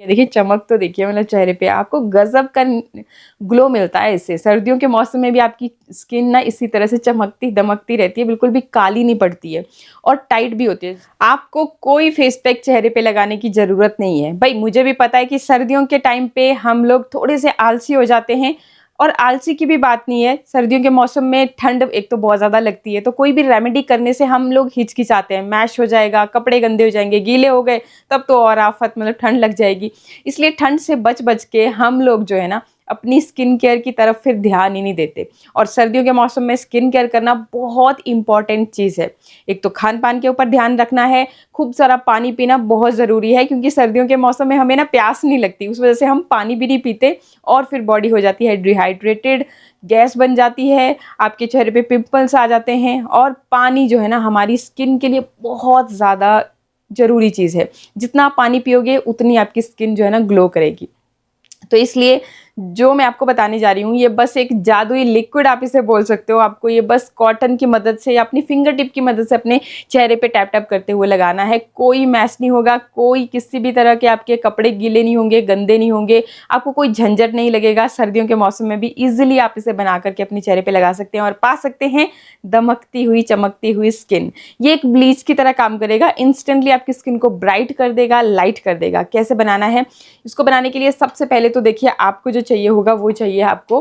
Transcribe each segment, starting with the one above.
ये देखिए चमक तो देखिए मतलब चेहरे पे आपको गजब का ग्लो मिलता है इससे। सर्दियों के मौसम में भी आपकी स्किन ना इसी तरह से चमकती दमकती रहती है, बिल्कुल भी काली नहीं पड़ती है और टाइट भी होती है। आपको कोई फेस पैक चेहरे पे लगाने की ज़रूरत नहीं है। भाई मुझे भी पता है कि सर्दियों के टाइम पे हम लोग थोड़े से आलसी हो जाते हैं, और आलसी की भी बात नहीं है। सर्दियों के मौसम में ठंड एक तो बहुत ज़्यादा लगती है, तो कोई भी रेमेडी करने से हम लोग हिचकिचाते हैं, मैश हो जाएगा, कपड़े गंदे हो जाएंगे, गीले हो गए तब तो और आफत, मतलब ठंड लग जाएगी। इसलिए ठंड से बच बच के हम लोग जो है ना अपनी स्किन केयर की तरफ फिर ध्यान ही नहीं देते। और सर्दियों के मौसम में स्किन केयर करना बहुत इंपॉर्टेंट चीज़ है। एक तो खान पान के ऊपर ध्यान रखना है, खूब सारा पानी पीना बहुत ज़रूरी है, क्योंकि सर्दियों के मौसम में हमें ना प्यास नहीं लगती, उस वजह से हम पानी भी नहीं पीते और फिर बॉडी हो जाती है डिहाइड्रेटेड, गैस बन जाती है, आपके चेहरे पे पिंपल्स आ जाते हैं। और पानी जो है ना हमारी स्किन के लिए बहुत ज़्यादा ज़रूरी चीज़ है। जितना आप पानी पियोगे उतनी आपकी स्किन जो है ना ग्लो करेगी। तो इसलिए जो मैं आपको बताने जा रही हूँ ये बस एक जादुई लिक्विड आप इसे बोल सकते हो। आपको ये बस कॉटन की मदद से या अपनी फिंगर टिप की मदद से अपने चेहरे पे टैप टैप करते हुए लगाना है। कोई मैस नहीं होगा, कोई किसी भी तरह के आपके कपड़े गीले नहीं होंगे, गंदे नहीं होंगे, आपको कोई झंझट नहीं लगेगा। सर्दियों के मौसम में भी ईजिली आप इसे बना करके अपने चेहरे पर लगा सकते हैं और पा सकते हैं दमकती हुई चमकती हुई स्किन। ये एक ब्लीच की तरह काम करेगा, इंस्टेंटली आपकी स्किन को ब्राइट कर देगा, लाइट कर देगा। कैसे बनाना है? इसको बनाने के लिए सबसे पहले तो देखिए आपको जो चाहिए होगा वो चाहिए आपको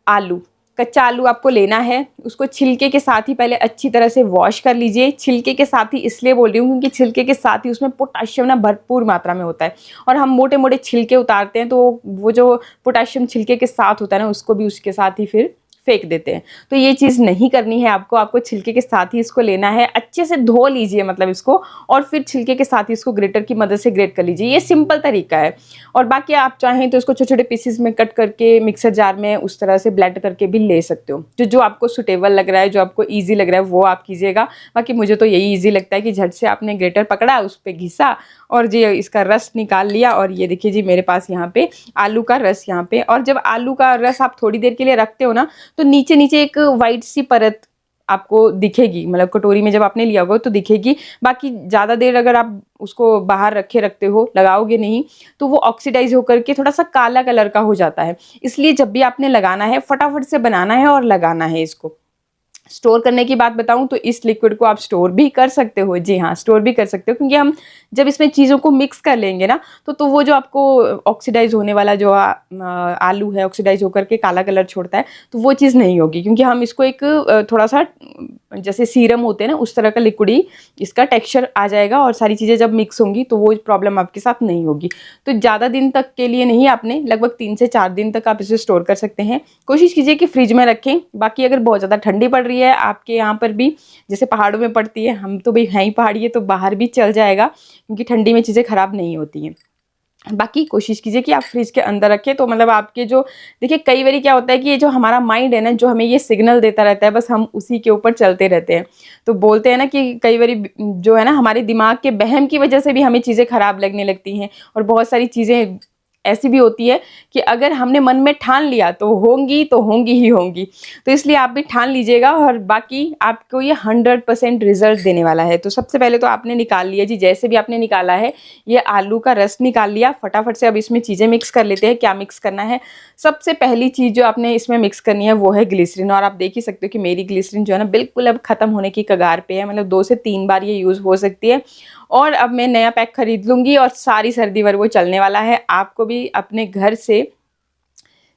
आलू। कच्चा आलू आपको लेना है, उसको छिलके के साथ ही पहले अच्छी तरह से वॉश कर लीजिए। छिलके के साथ ही इसलिए बोल रही हूँ क्योंकि छिलके के साथ ही उसमें पोटाशियम ना भरपूर मात्रा में होता है, और हम मोटे मोटे छिलके उतारते हैं तो वो जो पोटाशियम छिलके के साथ होता है ना उसको भी उसके साथ ही फिर फेंक देते हैं। तो ये चीज़ नहीं करनी है आपको, आपको छिलके के साथ ही इसको लेना है। अच्छे से धो लीजिए मतलब इसको, और फिर छिलके के साथ ही इसको ग्रेटर की मदद से ग्रेट कर लीजिए। ये सिंपल तरीका है। और बाकी आप चाहें तो इसको छोटे छोटे पीसेस में कट करके मिक्सर जार में उस तरह से ब्लेंड करके भी ले सकते हो। जो आपको सुटेबल लग रहा है, जो आपको ईजी लग रहा है वो आप कीजिएगा। बाकी मुझे तो यही ईजी लगता है कि झट से आपने ग्रेटर पकड़ा, उस पर घिसा और जी इसका रस निकाल लिया। और ये देखिए जी मेरे पास यहाँ पे आलू का रस यहाँ पे। और जब आलू का रस आप थोड़ी देर के लिए रखते हो ना तो नीचे नीचे एक वाइट सी परत आपको दिखेगी, मतलब कटोरी में जब आपने लिया होगा तो दिखेगी। बाकी ज़्यादा देर अगर आप उसको बाहर रखते हो, लगाओगे नहीं, तो वो ऑक्सीडाइज होकर के थोड़ा सा काला कलर का हो जाता है। इसलिए जब भी आपने लगाना है फटाफट से बनाना है और लगाना है इसको। स्टोर करने की बात बताऊं तो इस लिक्विड को आप स्टोर भी कर सकते हो। जी हाँ, स्टोर भी कर सकते हो, क्योंकि हम जब इसमें चीज़ों को मिक्स कर लेंगे ना तो वो जो आपको ऑक्सीडाइज होने वाला जो आलू है, ऑक्सीडाइज होकर के काला कलर छोड़ता है, तो वो चीज़ नहीं होगी, क्योंकि हम इसको एक थोड़ा सा जैसे सीरम होते हैं ना उस तरह का लिक्विड ही इसका टेक्सचर आ जाएगा। और सारी चीज़ें जब मिक्स होंगी तो वो प्रॉब्लम आपके साथ नहीं होगी। तो ज़्यादा दिन तक के लिए नहीं, आपने लगभग 3 से 4 दिन तक आप इसे स्टोर कर सकते हैं। कोशिश कीजिए कि फ्रिज में रखें। बाकी अगर बहुत ज़्यादा ठंडी पड़ रही है आपके यहाँ पर भी, जैसे पहाड़ों में पड़ती है, हम तो भाई हैं ही पहाड़ी है तो बाहर भी चल जाएगा, क्योंकि ठंडी में चीज़ें ख़राब नहीं होती हैं। बाकी कोशिश कीजिए कि आप फ्रिज के अंदर रखें। तो मतलब आपके जो देखिए कई बार क्या होता है कि ये जो हमारा माइंड है ना, जो हमें ये सिग्नल देता रहता है, बस हम उसी के ऊपर चलते रहते हैं। तो बोलते हैं ना कि कई बार जो है ना हमारे दिमाग के वहम की वजह से भी हमें चीज़ें ख़राब लगने लगती हैं, और बहुत सारी चीज़ें ऐसी भी होती है कि अगर हमने मन में ठान लिया तो होंगी ही होंगी। तो इसलिए आप भी ठान लीजिएगा, और बाकी आपको ये 100% रिजल्ट देने वाला है। तो सबसे पहले तो आपने निकाल लिया जी, जैसे भी आपने निकाला है ये आलू का रस निकाल लिया। फटाफट से अब इसमें चीज़ें मिक्स कर लेते हैं। क्या मिक्स करना है? सबसे पहली चीज़ जो आपने इसमें मिक्स करनी है वो है ग्लिसरीन। और आप देख ही सकते हो कि मेरी ग्लिसरीन जो है ना बिल्कुल अब ख़त्म होने की कगार पे है, मतलब 2 से 3 बार ये यूज़ हो सकती है। और अब मैं नया पैक खरीद लूँगी और सारी सर्दी भर वो चलने वाला है। आपको भी अपने घर से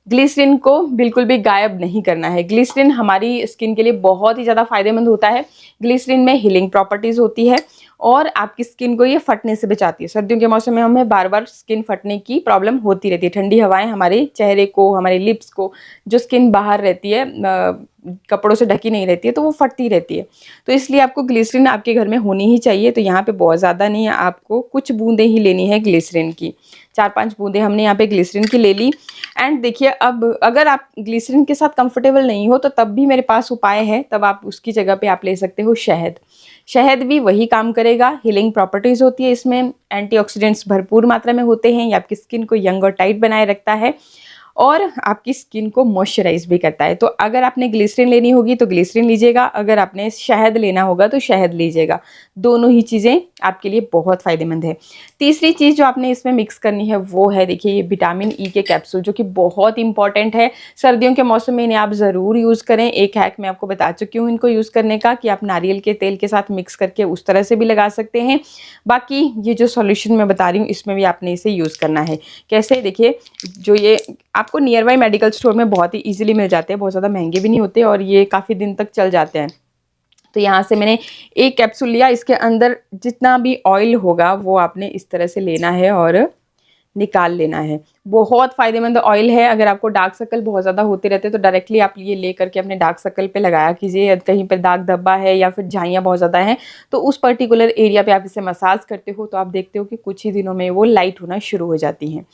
ग्लिसरीन को बिल्कुल भी गायब नहीं करना है। ग्लिसरीन हमारी स्किन के लिए बहुत ही ज़्यादा फायदेमंद होता है। ग्लिसरीन में हीलिंग प्रॉपर्टीज़ होती है और आपकी स्किन को ये फटने से बचाती है। सर्दियों के मौसम में हमें बार बार स्किन फटने की प्रॉब्लम होती रहती है। ठंडी हवाएं हमारे चेहरे को, हमारे लिप्स को, जो स्किन बाहर रहती है कपड़ों से ढकी नहीं रहती है, तो वो फटती रहती है। तो इसलिए आपको ग्लिसरीन आपके घर में होनी ही चाहिए। तो यहाँ पे बहुत ज़्यादा नहीं है, आपको कुछ बूंदें ही लेनी है ग्लिसरीन की। 4-5 बूंदें हमने यहाँ पे ग्लिसरीन की ले ली। एंड देखिए अब अगर आप ग्लिसरीन के साथ कंफर्टेबल नहीं हो तो तब भी मेरे पास उपाय है। तब आप उसकी जगह पे आप ले सकते हो शहद। शहद भी वही काम करेगा, हीलिंग प्रॉपर्टीज़ होती है इसमें, एंटीऑक्सीडेंट्स भरपूर मात्रा में होते हैं, ये आपकी स्किन को यंग और टाइट बनाए रखता है। और आपकी स्किन को मॉइस्चराइज भी करता है। तो अगर आपने ग्लिसरीन लेनी होगी तो ग्लिसरीन लीजिएगा, अगर आपने शहद लेना होगा तो शहद लीजिएगा। दोनों ही चीज़ें आपके लिए बहुत फ़ायदेमंद है। तीसरी चीज़ जो आपने इसमें मिक्स करनी है वो है, देखिए ये विटामिन ई के कैप्सूल, जो कि बहुत इंपॉर्टेंट है। सर्दियों के मौसम में इन्हें आप ज़रूर यूज़ करें। एक हैक मैं आपको बता चुकी हूँ इनको यूज़ करने का, कि आप नारियल के तेल के साथ मिक्स करके उस तरह से भी लगा सकते हैं। बाकी ये जो सॉल्यूशन मैं बता रही हूँ इसमें भी आपने इसे यूज़ करना है। कैसे, देखिए जो ये आपको नियर बाई मेडिकल स्टोर में बहुत ही ईजिली मिल जाते हैं, बहुत ज़्यादा महंगे भी नहीं होते और ये काफ़ी दिन तक चल जाते हैं। तो यहाँ से मैंने एक कैप्सूल लिया, इसके अंदर जितना भी ऑयल होगा वो आपने इस तरह से लेना है और निकाल लेना है। बहुत फ़ायदेमंद ऑयल है। अगर आपको डार्क सर्कल बहुत ज़्यादा होते रहते हैं तो डायरेक्टली आप ये ले करके अपने डार्क सर्कल पे लगाया कीजिए। कहीं पर दाग धब्बा है या फिर झाइयाँ बहुत ज़्यादा हैं तो उस पर्टिकुलर एरिया पे आप इसे मसाज करते हो तो आप देखते हो कि कुछ ही दिनों में वो लाइट होना शुरू हो जाती हैं।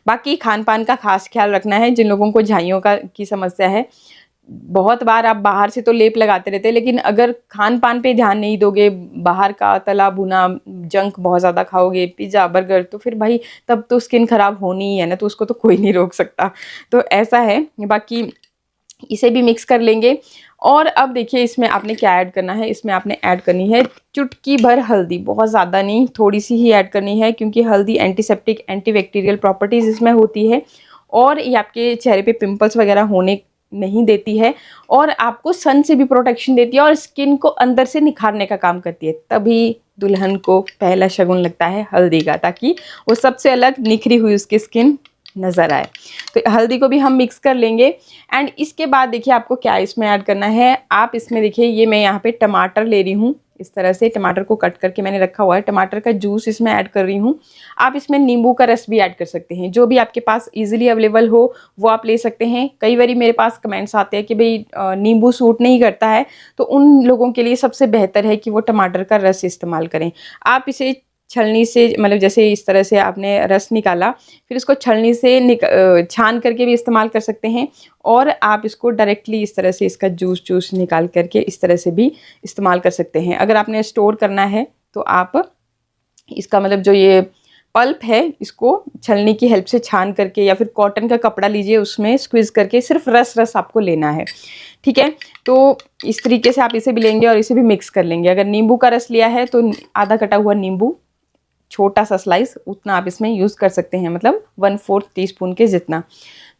बाकी खान पान का खास ख्याल रखना है। जिन लोगों को झाइयों की समस्या है, बहुत बार आप बाहर से तो लेप लगाते रहते हैं, लेकिन अगर खान पान पे ध्यान नहीं दोगे, बाहर का तला भुना जंक बहुत ज़्यादा खाओगे, पिज़्ज़ा बर्गर, तो फिर भाई तब तो स्किन ख़राब होनी ही है ना, तो उसको तो कोई नहीं रोक सकता। तो ऐसा है। बाकी इसे भी मिक्स कर लेंगे। और अब देखिए इसमें आपने क्या ऐड करना है, इसमें आपने ऐड करनी है चुटकी भर हल्दी। बहुत ज़्यादा नहीं, थोड़ी सी ही ऐड करनी है, क्योंकि हल्दी एंटीसेप्टिक एंटीबैक्टीरियल प्रॉपर्टीज़ इसमें होती है और ये आपके चेहरे पे पिंपल्स वगैरह होने नहीं देती है और आपको सन से भी प्रोटेक्शन देती है और स्किन को अंदर से निखारने का काम करती है। तभी दुल्हन को पहला शगुन लगता है हल्दी का, ताकि वो सबसे अलग निखरी हुई उसकी स्किन नज़र आए। तो हल्दी को भी हम मिक्स कर लेंगे। एंड इसके बाद देखिए आपको क्या इसमें ऐड करना है। आप इसमें देखिए ये मैं यहाँ पे टमाटर ले रही हूँ, इस तरह से टमाटर को कट करके मैंने रखा हुआ है। टमाटर का जूस इसमें ऐड कर रही हूँ। आप इसमें नींबू का रस भी ऐड कर सकते हैं, जो भी आपके पास इजीली अवेलेबल हो वो आप ले सकते हैं। कई बार मेरे पास कमेंट्स आते हैं कि भाई नींबू सूट नहीं करता है, तो उन लोगों के लिए सबसे बेहतर है कि वो टमाटर का रस इस्तेमाल करें। आप इसे छलनी से, मतलब जैसे इस तरह से आपने रस निकाला, फिर उसको छलनी से छान करके भी इस्तेमाल कर सकते हैं और आप इसको डायरेक्टली इस तरह से इसका जूस निकाल करके इस तरह से भी इस्तेमाल कर सकते हैं। अगर आपने स्टोर करना है तो आप इसका मतलब जो ये पल्प है इसको छलनी की हेल्प से छान करके या फिर कॉटन का कपड़ा लीजिए, उसमें स्क्वीज करके सिर्फ रस आपको लेना है। ठीक है, तो इस तरीके से आप इसे भी लेंगे और इसे भी मिक्स कर लेंगे। अगर नींबू का रस लिया है तो आधा कटा हुआ नींबू, छोटा सा स्लाइस, उतना आप इसमें यूज़ कर सकते हैं, मतलब 1/4 टीस्पून के जितना।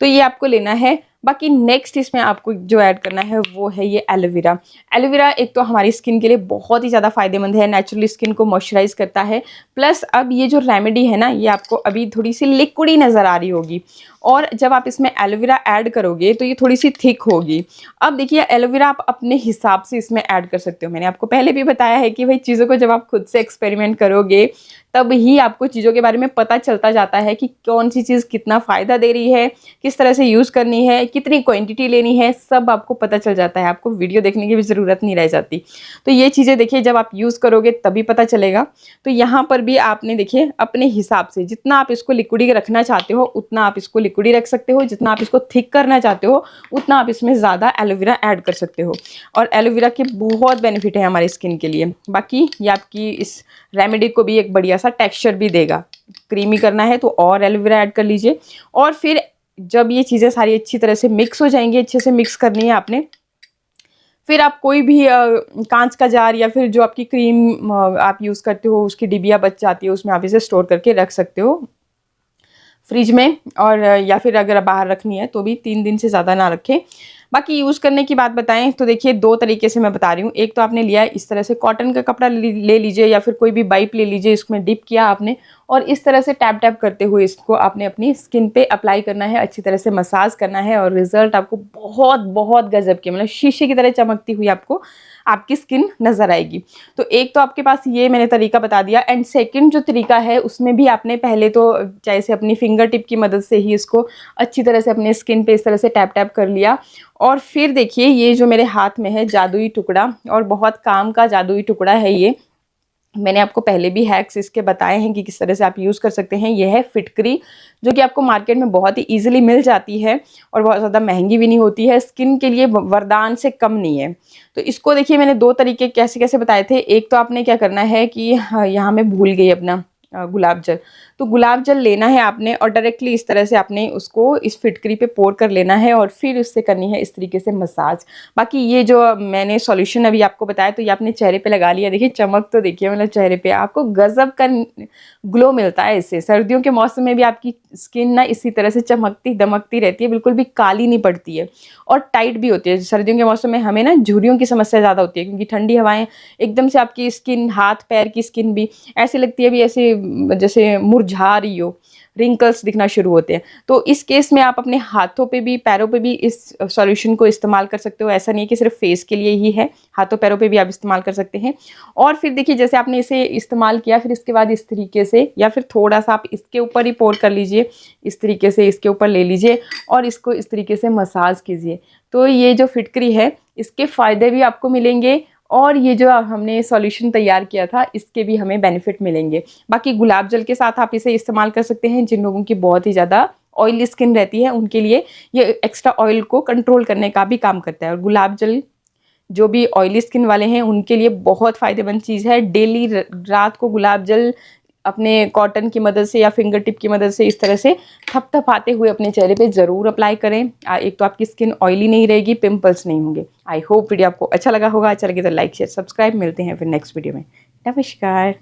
तो ये आपको लेना है। बाकी नेक्स्ट इसमें आपको जो ऐड करना है वो है ये एलोवेरा। एलोवेरा एक तो हमारी स्किन के लिए बहुत ही ज़्यादा फायदेमंद है, नेचुरली स्किन को मॉइस्चराइज करता है। प्लस अब ये जो रेमेडी है ना, ये आपको अभी थोड़ी सी लिक्विडी नज़र आ रही होगी और जब आप इसमें एलोवेरा ऐड करोगे तो ये थोड़ी सी थिक होगी। अब देखिए एलोवेरा आप अपने हिसाब से इसमें ऐड कर सकते हो। मैंने आपको पहले भी बताया है कि भाई चीज़ों को जब आप खुद से एक्सपेरिमेंट करोगे तब ही आपको चीज़ों के बारे में पता चलता जाता है कि कौन सी चीज़ कितना फ़ायदा दे रही है, किस तरह से यूज़ करनी है, कितनी क्वांटिटी लेनी है, सब आपको पता चल जाता है। आपको वीडियो देखने की भी ज़रूरत नहीं रह जाती। तो ये चीज़ें देखिए जब आप यूज़ करोगे तभी पता चलेगा। तो यहाँ पर भी आपने देखिए अपने हिसाब से जितना आप इसको लिक्विडी रखना चाहते हो उतना आप इसको लिक्विडी रख सकते हो, जितना आप इसको थिक करना चाहते हो उतना आप इसमें ज़्यादा एलोवेरा ऐड कर सकते हो। और एलोवेरा के बहुत बेनिफिट है हमारी स्किन के लिए। बाकी ये आपकी इस रेमेडी को भी एक बढ़िया सा टेक्सचर भी देगा। क्रीमी करना है तो और एलोवेरा ऐड कर लीजिए। और फिर जब ये चीज़ें सारी अच्छी तरह से मिक्स हो जाएंगी, अच्छे से मिक्स करनी है आपने, फिर आप कोई भी कांच का जार या फिर जो आपकी क्रीम आप यूज़ करते हो उसकी डिबिया बच जाती है, उसमें आप इसे स्टोर करके रख सकते हो फ्रिज में। और या फिर अगर बाहर रखनी है तो भी 3 दिन से ज़्यादा ना रखें। बाकी यूज़ करने की बात बताएं तो देखिए 2 तरीके से मैं बता रही हूँ। एक तो आपने लिया है इस तरह से कॉटन का कपड़ा ले लीजिए या फिर कोई भी वाइप ले लीजिए, इसमें डिप किया आपने और इस तरह से टैप टैप करते हुए इसको आपने अपनी स्किन पे अप्लाई करना है, अच्छी तरह से मसाज करना है और रिजल्ट आपको बहुत बहुत गजब के, मतलब शीशे की तरह चमकती हुई आपको आपकी स्किन नज़र आएगी। तो एक तो आपके पास ये मैंने तरीका बता दिया। एंड सेकंड जो तरीका है उसमें भी आपने पहले तो जैसे अपनी फिंगर टिप की मदद से ही इसको अच्छी तरह से अपने स्किन पे इस तरह से टैप टैप कर लिया। और फिर देखिए ये जो मेरे हाथ में है जादुई टुकड़ा, और बहुत काम का जादुई टुकड़ा है ये। मैंने आपको पहले भी हैक्स इसके बताए हैं कि किस तरह से आप यूज़ कर सकते हैं। यह है फिटकरी, जो कि आपको मार्केट में बहुत ही इजीली मिल जाती है और बहुत ज़्यादा महंगी भी नहीं होती है। स्किन के लिए वरदान से कम नहीं है। तो इसको देखिए मैंने 2 तरीके कैसे कैसे बताए थे। एक तो आपने क्या करना है कि यहाँ मैं भूल गई अपना गुलाब जल, तो गुलाब जल लेना है आपने और डायरेक्टली इस तरह से आपने उसको इस फिटकरी पे पोर कर लेना है और फिर उससे करनी है इस तरीके से मसाज। बाकी ये जो मैंने सॉल्यूशन अभी आपको बताया तो ये आपने चेहरे पे लगा लिया, देखिए चमक तो देखिए मतलब चेहरे पे आपको गजब का ग्लो मिलता है इससे। सर्दियों के मौसम में भी आपकी स्किन ना इसी तरह से चमकती दमकती रहती है, बिल्कुल भी काली नहीं पड़ती है और टाइट भी होती है। सर्दियों के मौसम में हमें ना झुर्रियों की समस्या ज़्यादा होती है क्योंकि ठंडी हवाएं एकदम से आपकी स्किन, हाथ पैर की स्किन भी ऐसी लगती है भी ऐसे जैसे मुरझा रही हो, रिंकल्स दिखना शुरू होते हैं। तो इस केस में आप अपने हाथों पे भी पैरों पे भी इस सॉल्यूशन को इस्तेमाल कर सकते हो। ऐसा नहीं है कि सिर्फ फेस के लिए ही है, हाथों पैरों पे भी आप इस्तेमाल कर सकते हैं। और फिर देखिए जैसे आपने इसे इस्तेमाल किया फिर इसके बाद इस तरीके से या फिर थोड़ा सा आप इसके ऊपर ही पोर कर लीजिए, इस तरीके से इसके ऊपर ले लीजिए और इसको इस तरीके से मसाज कीजिए। तो ये जो फिटकरी है इसके फ़ायदे भी आपको मिलेंगे और ये जो हमने सॉल्यूशन तैयार किया था इसके भी हमें बेनिफिट मिलेंगे। बाकी गुलाब जल के साथ आप इसे इस्तेमाल कर सकते हैं। जिन लोगों की बहुत ही ज़्यादा ऑयली स्किन रहती है उनके लिए ये एक्स्ट्रा ऑयल को कंट्रोल करने का भी काम करता है। और गुलाब जल जो भी ऑयली स्किन वाले हैं उनके लिए बहुत फ़ायदेमंद चीज़ है। डेली रात को गुलाब जल अपने कॉटन की मदद से या फिंगर टिप की मदद से इस तरह से थपथपाते हुए अपने चेहरे पे ज़रूर अप्लाई करें। एक तो आपकी स्किन ऑयली नहीं रहेगी, पिंपल्स नहीं होंगे। आई होप वीडियो आपको अच्छा लगा होगा। अच्छा लगे तो लाइक शेयर सब्सक्राइब। मिलते हैं फिर नेक्स्ट वीडियो में। नमस्कार।